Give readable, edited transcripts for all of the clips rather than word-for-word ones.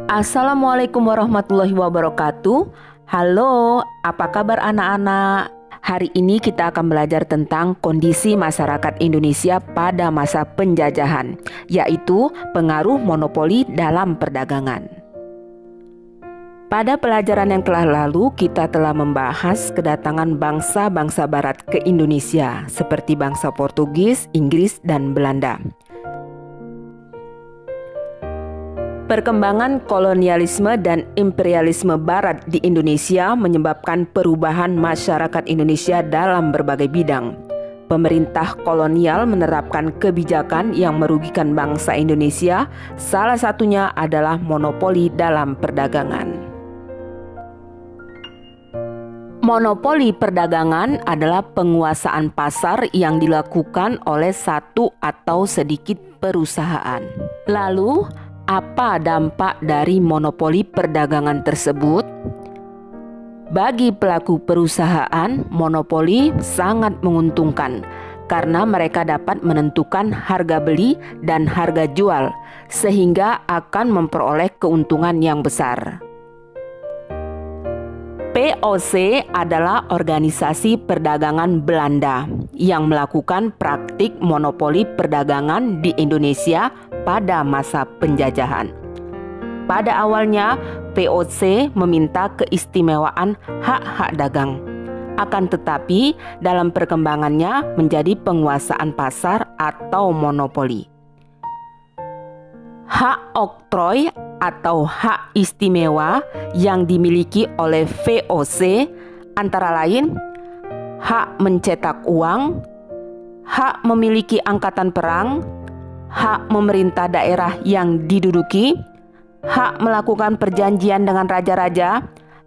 Assalamualaikum warahmatullahi wabarakatuh. Halo, apa kabar anak-anak? Hari ini kita akan belajar tentang kondisi masyarakat Indonesia pada masa penjajahan, yaitu pengaruh monopoli dalam perdagangan. Pada pelajaran yang telah lalu, kita telah membahas kedatangan bangsa-bangsa barat ke Indonesia, seperti bangsa Portugis, Inggris, dan Belanda. Perkembangan kolonialisme dan imperialisme barat di Indonesia menyebabkan perubahan masyarakat Indonesia dalam berbagai bidang. Pemerintah kolonial menerapkan kebijakan yang merugikan bangsa Indonesia, salah satunya adalah monopoli dalam perdagangan. Monopoli perdagangan adalah penguasaan pasar yang dilakukan oleh satu atau sedikit perusahaan. Lalu, apa dampak dari monopoli perdagangan tersebut? Bagi pelaku perusahaan, monopoli sangat menguntungkan karena mereka dapat menentukan harga beli dan harga jual, sehingga akan memperoleh keuntungan yang besar. VOC adalah organisasi perdagangan Belanda yang melakukan praktik monopoli perdagangan di Indonesia pada masa penjajahan. Pada awalnya, VOC meminta keistimewaan hak-hak dagang. Akan tetapi, dalam perkembangannya menjadi penguasaan pasar atau monopoli. Hak oktroy atau hak istimewa yang dimiliki oleh VOC antara lain hak mencetak uang, hak memiliki angkatan perang, hak memerintah daerah yang diduduki, hak melakukan perjanjian dengan raja-raja,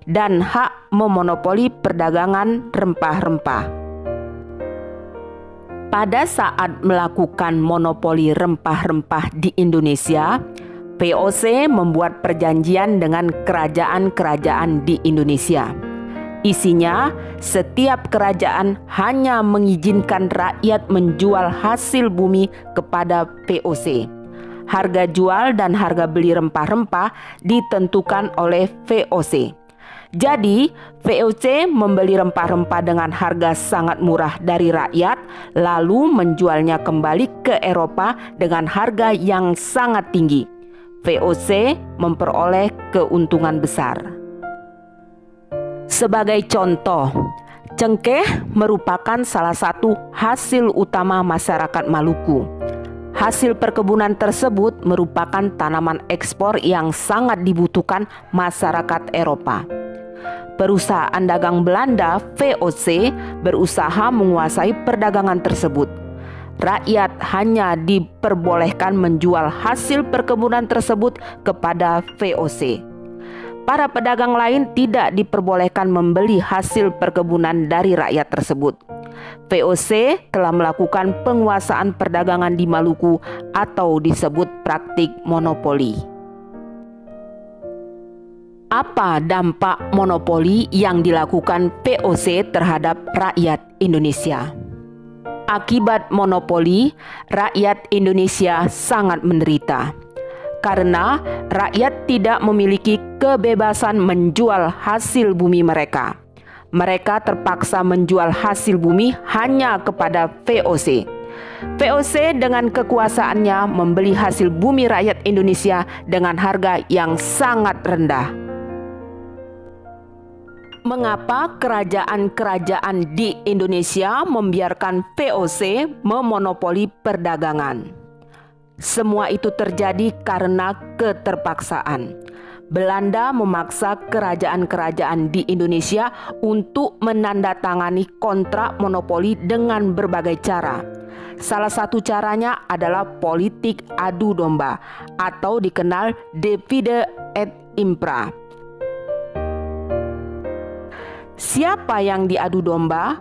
dan hak memonopoli perdagangan rempah-rempah. Pada saat melakukan monopoli rempah-rempah di Indonesia, VOC membuat perjanjian dengan kerajaan-kerajaan di Indonesia. Isinya, setiap kerajaan hanya mengizinkan rakyat menjual hasil bumi kepada VOC. Harga jual dan harga beli rempah-rempah ditentukan oleh VOC. Jadi, VOC membeli rempah-rempah dengan harga sangat murah dari rakyat, lalu menjualnya kembali ke Eropa dengan harga yang sangat tinggi. VOC memperoleh keuntungan besar. Sebagai contoh, cengkeh merupakan salah satu hasil utama masyarakat Maluku. Hasil perkebunan tersebut merupakan tanaman ekspor yang sangat dibutuhkan masyarakat Eropa. Perusahaan dagang Belanda, VOC, berusaha menguasai perdagangan tersebut. Rakyat hanya diperbolehkan menjual hasil perkebunan tersebut kepada VOC. Para pedagang lain tidak diperbolehkan membeli hasil perkebunan dari rakyat tersebut. VOC telah melakukan penguasaan perdagangan di Maluku atau disebut praktik monopoli. Apa dampak monopoli yang dilakukan VOC terhadap rakyat Indonesia? Akibat monopoli, rakyat Indonesia sangat menderita karena rakyat tidak memiliki kebebasan menjual hasil bumi mereka. Mereka terpaksa menjual hasil bumi hanya kepada VOC. VOC dengan kekuasaannya membeli hasil bumi rakyat Indonesia dengan harga yang sangat rendah. Mengapa kerajaan-kerajaan di Indonesia membiarkan VOC memonopoli perdagangan? Semua itu terjadi karena keterpaksaan. Belanda memaksa kerajaan-kerajaan di Indonesia untuk menandatangani kontrak monopoli dengan berbagai cara. Salah satu caranya adalah politik adu domba atau dikenal divide et impera. Siapa yang diadu domba?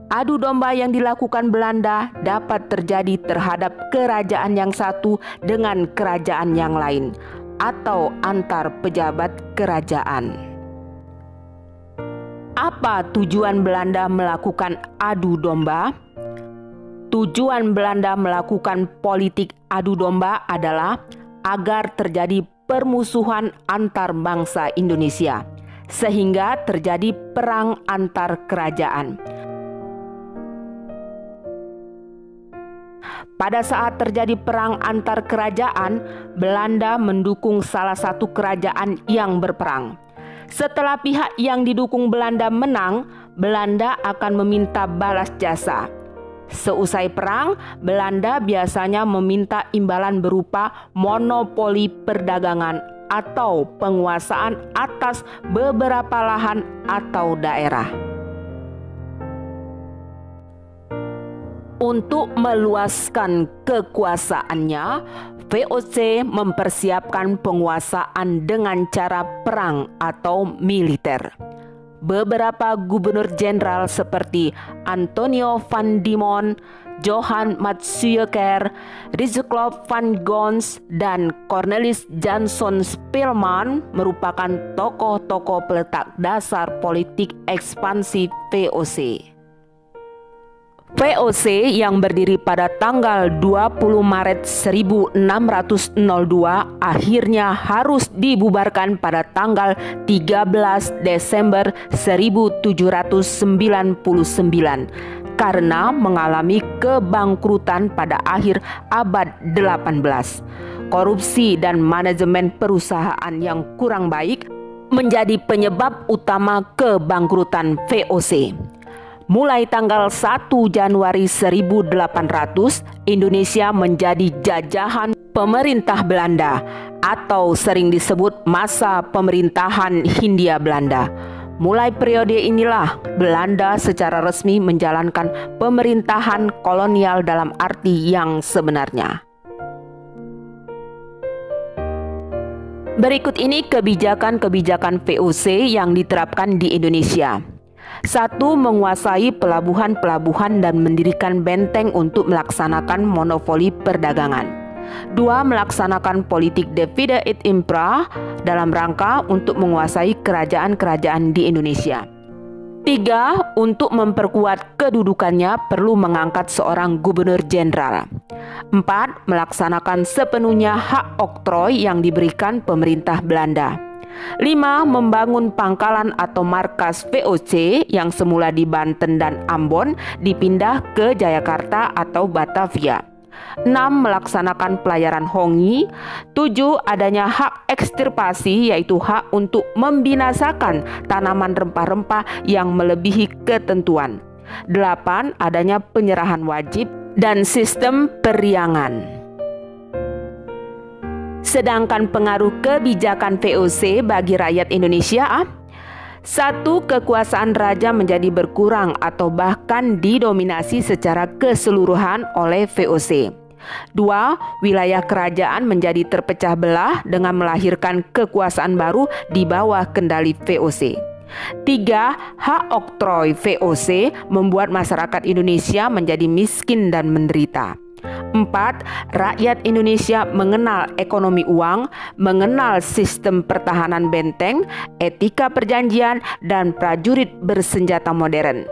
Adu domba yang dilakukan Belanda dapat terjadi terhadap kerajaan yang satu dengan kerajaan yang lain atau antar pejabat kerajaan. Apa tujuan Belanda melakukan adu domba? Tujuan Belanda melakukan politik adu domba adalah agar terjadi permusuhan antar bangsa Indonesia, sehingga terjadi perang antar kerajaan. Pada saat terjadi perang antar kerajaan, Belanda mendukung salah satu kerajaan yang berperang. Setelah pihak yang didukung Belanda menang, Belanda akan meminta balas jasa. Seusai perang, Belanda biasanya meminta imbalan berupa monopoli perdagangan atau penguasaan atas beberapa lahan atau daerah. Untuk meluaskan kekuasaannya, VOC mempersiapkan penguasaan dengan cara perang atau militer. Beberapa gubernur jenderal seperti Antonio van Diemen, Johan Matsuyker, Rijslof van Gons, dan Cornelis Jansson Spelman merupakan tokoh-tokoh peletak dasar politik ekspansi VOC. VOC yang berdiri pada tanggal 20 Maret 1602 akhirnya harus dibubarkan pada tanggal 13 Desember 1799 karena mengalami kebangkrutan pada akhir abad 18. Korupsi dan manajemen perusahaan yang kurang baik menjadi penyebab utama kebangkrutan VOC. Mulai tanggal 1 Januari 1800, Indonesia menjadi jajahan pemerintah Belanda atau sering disebut masa pemerintahan Hindia Belanda. Mulai periode inilah Belanda secara resmi menjalankan pemerintahan kolonial dalam arti yang sebenarnya. Berikut ini kebijakan-kebijakan VOC yang diterapkan di Indonesia. 1. Menguasai pelabuhan-pelabuhan dan mendirikan benteng untuk melaksanakan monopoli perdagangan. 2. Melaksanakan politik divide et impera dalam rangka untuk menguasai kerajaan-kerajaan di Indonesia. 3. Untuk memperkuat kedudukannya perlu mengangkat seorang gubernur jenderal. 4. Melaksanakan sepenuhnya hak oktroy yang diberikan pemerintah Belanda. 5. Membangun pangkalan atau markas VOC yang semula di Banten dan Ambon dipindah ke Jayakarta atau Batavia. 6. Melaksanakan pelayaran Hongi. 7. Adanya hak ekstirpasi, yaitu hak untuk membinasakan tanaman rempah-rempah yang melebihi ketentuan. 8. Adanya penyerahan wajib dan sistem periangan. Sedangkan pengaruh kebijakan VOC bagi rakyat Indonesia, 1. Kekuasaan raja menjadi berkurang atau bahkan didominasi secara keseluruhan oleh VOC. 2. Wilayah kerajaan menjadi terpecah belah dengan melahirkan kekuasaan baru di bawah kendali VOC. 3. Hak oktroy VOC membuat masyarakat Indonesia menjadi miskin dan menderita. 4. Rakyat Indonesia mengenal ekonomi uang, mengenal sistem pertahanan benteng, etika perjanjian, dan prajurit bersenjata modern.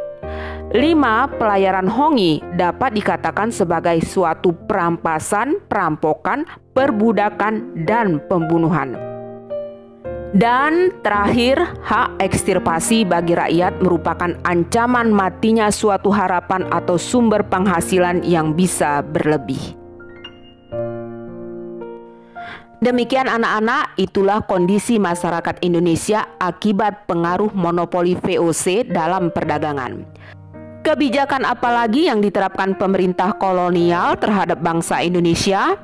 5. Pelayaran Hongi dapat dikatakan sebagai suatu perampasan, perampokan, perbudakan, dan pembunuhan. Dan terakhir, hak ekstirpasi bagi rakyat merupakan ancaman matinya suatu harapan atau sumber penghasilan yang bisa berlebih. Demikian anak-anak, itulah kondisi masyarakat Indonesia akibat pengaruh monopoli VOC dalam perdagangan. Kebijakan apa lagi yang diterapkan pemerintah kolonial terhadap bangsa Indonesia?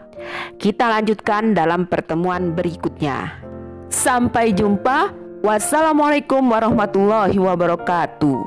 Kita lanjutkan dalam pertemuan berikutnya. Sampai jumpa. Wassalamualaikum warahmatullahi wabarakatuh.